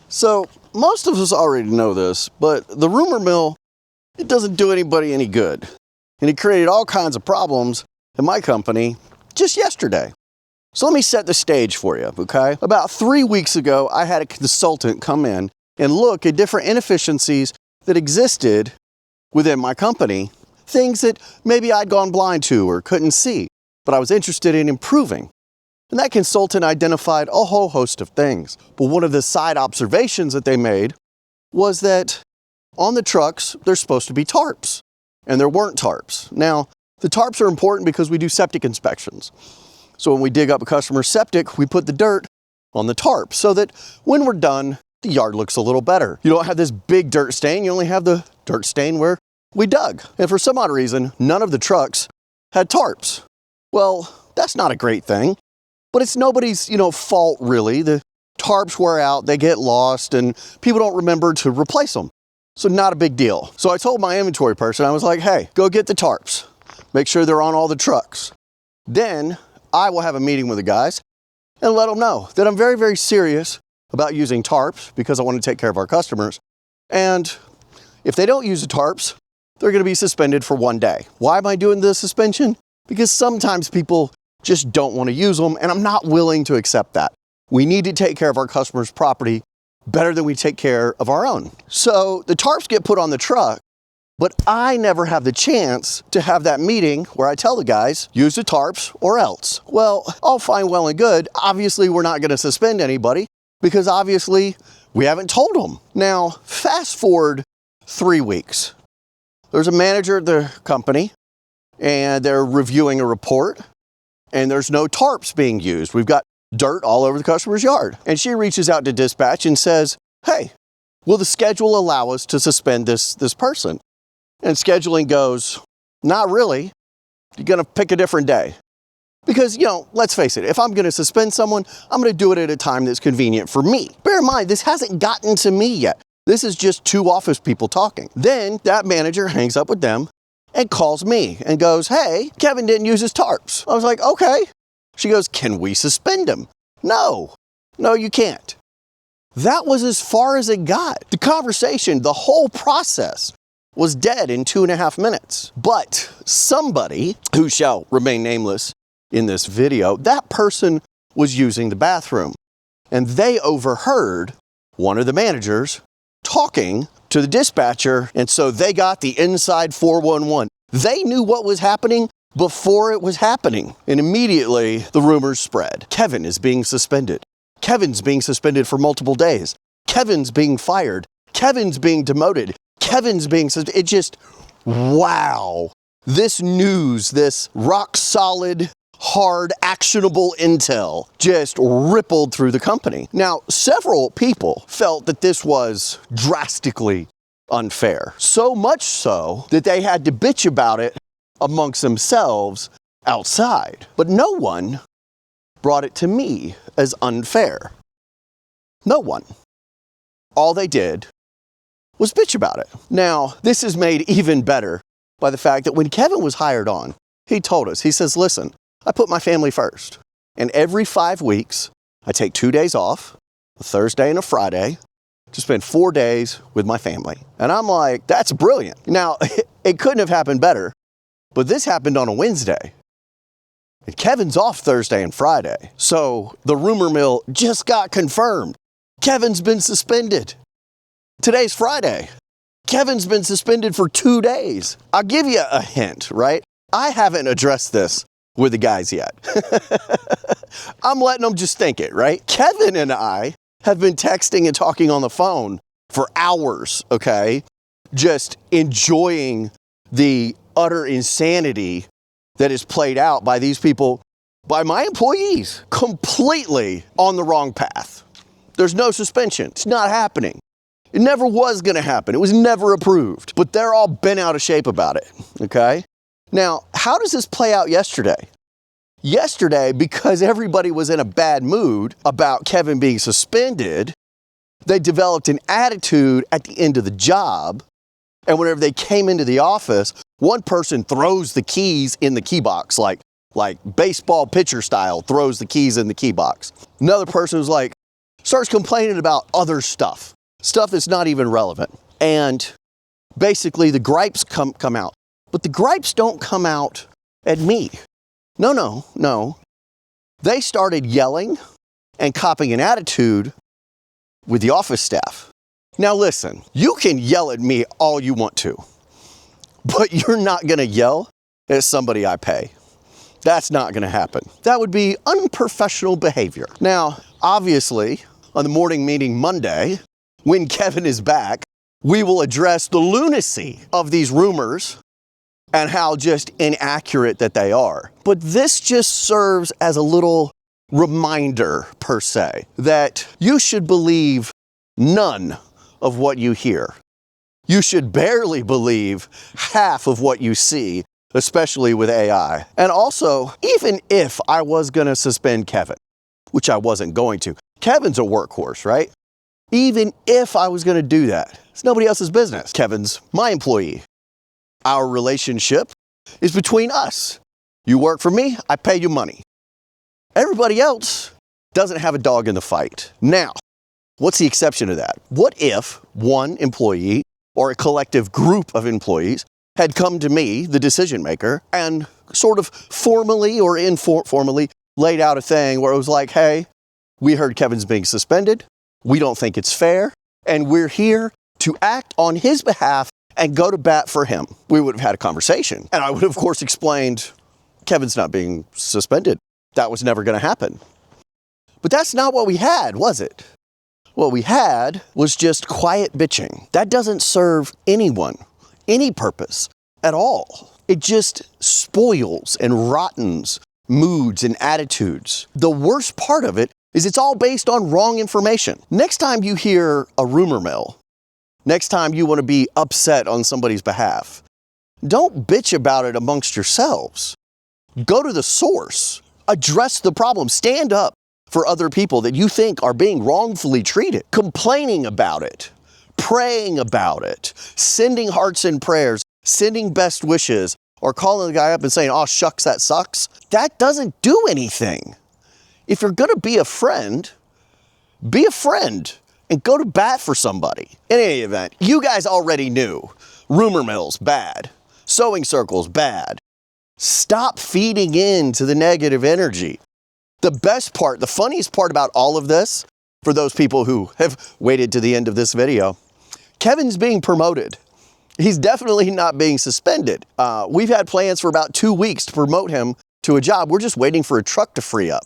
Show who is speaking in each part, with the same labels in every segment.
Speaker 1: So most of us already know this, but the rumor mill, it doesn't do anybody any good. And it created all kinds of problems in my company just yesterday. So let me set the stage for you, okay? About 3 weeks ago, I had a consultant come in and look at different inefficiencies that existed within my company, things that maybe I'd gone blind to or couldn't see, but I was interested in improving. And that consultant identified a whole host of things. But one of the side observations that they made was that on the trucks, there's supposed to be tarps, and there weren't tarps. Now, the tarps are important because we do septic inspections. So when we dig up a customer's septic, we put the dirt on the tarp so that when we're done, the yard looks a little better. You don't have this big dirt stain, you only have the dirt stain where we dug. And for some odd reason, none of the trucks had tarps. Well, that's not a great thing. But it's nobody's, fault really. The tarps wear out, they get lost, and people don't remember to replace them. So not a big deal. So I told my inventory person, I was like, hey, go get the tarps. Make sure they're on all the trucks. Then I will have a meeting with the guys and let them know that I'm very, very serious about using tarps because I want to take care of our customers. And if they don't use the tarps, they're going to be suspended for 1 day. Why am I doing the suspension? Because sometimes people just don't want to use them, and I'm not willing to accept that. We need to take care of our customers' property better than we take care of our own. So the tarps get put on the truck, but I never have the chance to have that meeting where I tell the guys, use the tarps or else. Well, all fine, well and good. Obviously, we're not going to suspend anybody because obviously we haven't told them. Now, fast forward 3 weeks. There's a manager at the company, and they're reviewing a report. And there's no tarps being used. We've got dirt all over the customer's yard. And she reaches out to dispatch and says, hey, will the schedule allow us to suspend this person? And scheduling goes, not really. You're going to pick a different day. Because, let's face it, if I'm going to suspend someone, I'm going to do it at a time that's convenient for me. Bear in mind, this hasn't gotten to me yet. This is just 2 office people talking. Then that manager hangs up with them and calls me and goes, hey, Kevin didn't use his tarps. I was like, okay. She goes, can we suspend him? No, you can't. That was as far as it got. The conversation, the whole process was dead in 2.5 minutes. But somebody, who shall remain nameless in this video, that person was using the bathroom. And they overheard one of the managers talking to the dispatcher, and so they got the inside 411. They knew what was happening before it was happening. And immediately the rumors spread. Kevin is being suspended. Kevin's being suspended for multiple days. Kevin's being fired. Kevin's being demoted. Kevin's being suspended. It just, wow. This news, this rock solid, hard, actionable intel just rippled through the company. Now, several people felt that this was drastically unfair. So much so that they had to bitch about it amongst themselves outside. But no one brought it to me as unfair. No one. All they did was bitch about it. Now, this is made even better by the fact that when Kevin was hired on, he told us, he says, listen, I put my family first. And every 5 weeks, I take 2 days off, a Thursday and a Friday, to spend 4 days with my family. And I'm like, that's brilliant. Now, it couldn't have happened better, but this happened on a Wednesday. And Kevin's off Thursday and Friday. So the rumor mill just got confirmed. Kevin's been suspended. Today's Friday. Kevin's been suspended for 2 days. I'll give you a hint, right? I haven't addressed this with the guys yet. I'm letting them just think it, right? Kevin and I have been texting and talking on the phone for hours, okay? Just enjoying the utter insanity that is played out by these people, by my employees, completely on the wrong path. There's no suspension. It's not happening. It never was going to happen. It was never approved. But they're all bent out of shape about it, okay? Now, how does this play out yesterday? Yesterday, because everybody was in a bad mood about Kevin being suspended, they developed an attitude at the end of the job. And whenever they came into the office, one person throws the keys in the key box, like baseball pitcher style, throws the keys in the key box. Another person was like, starts complaining about other stuff that's not even relevant. And basically the gripes come out. But the gripes don't come out at me. No. They started yelling and copying an attitude with the office staff. Now listen, you can yell at me all you want to, but you're not gonna yell at somebody I pay. That's not gonna happen. That would be unprofessional behavior. Now, obviously, on the morning meeting Monday, when Kevin is back, we will address the lunacy of these rumors and how just inaccurate that they are. But this just serves as a little reminder, per se, that you should believe none of what you hear. You should barely believe half of what you see, especially with AI. And also, even if I was gonna suspend Kevin, which I wasn't going to, Kevin's a workhorse, right? Even if I was gonna do that, it's nobody else's business. Kevin's my employee. Our relationship is between us. You work for me, I pay you money. Everybody else doesn't have a dog in the fight. Now, what's the exception to that? What if one employee or a collective group of employees had come to me, the decision maker, and sort of formally or informally laid out a thing where it was like, hey, we heard Kevin's being suspended. We don't think it's fair. And we're here to act on his behalf and go to bat for him. We would have had a conversation. And I would have, of course, explained Kevin's not being suspended. That was never going to happen. But that's not what we had, was it? What we had was just quiet bitching. That doesn't serve anyone, any purpose at all. It just spoils and rottens moods and attitudes. The worst part of it is it's all based on wrong information. Next time you hear a rumor mill, next time you want to be upset on somebody's behalf, don't bitch about it amongst yourselves. Go to the source. Address the problem. Stand up for other people that you think are being wrongfully treated. Complaining about it, praying about it, sending hearts and prayers, sending best wishes, or calling the guy up and saying, oh, shucks, that sucks. That doesn't do anything. If you're gonna be a friend and go to bat for somebody. In any event, you guys already knew rumor mills, bad. Sewing circles, bad. Stop feeding into the negative energy. The best part, the funniest part about all of this, for those people who have waited to the end of this video, Kevin's being promoted. He's definitely not being suspended. We've had plans for about 2 weeks to promote him to a job. We're just waiting for a truck to free up.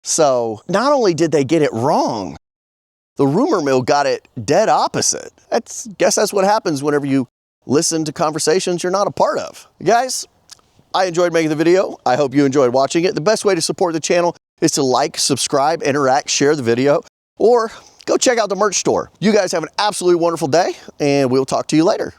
Speaker 1: So not only did they get it wrong, the rumor mill got it dead opposite. Guess that's what happens whenever you listen to conversations you're not a part of. Guys, I enjoyed making the video. I hope you enjoyed watching it. The best way to support the channel is to like, subscribe, interact, share the video, or go check out the merch store. You guys have an absolutely wonderful day, and we'll talk to you later.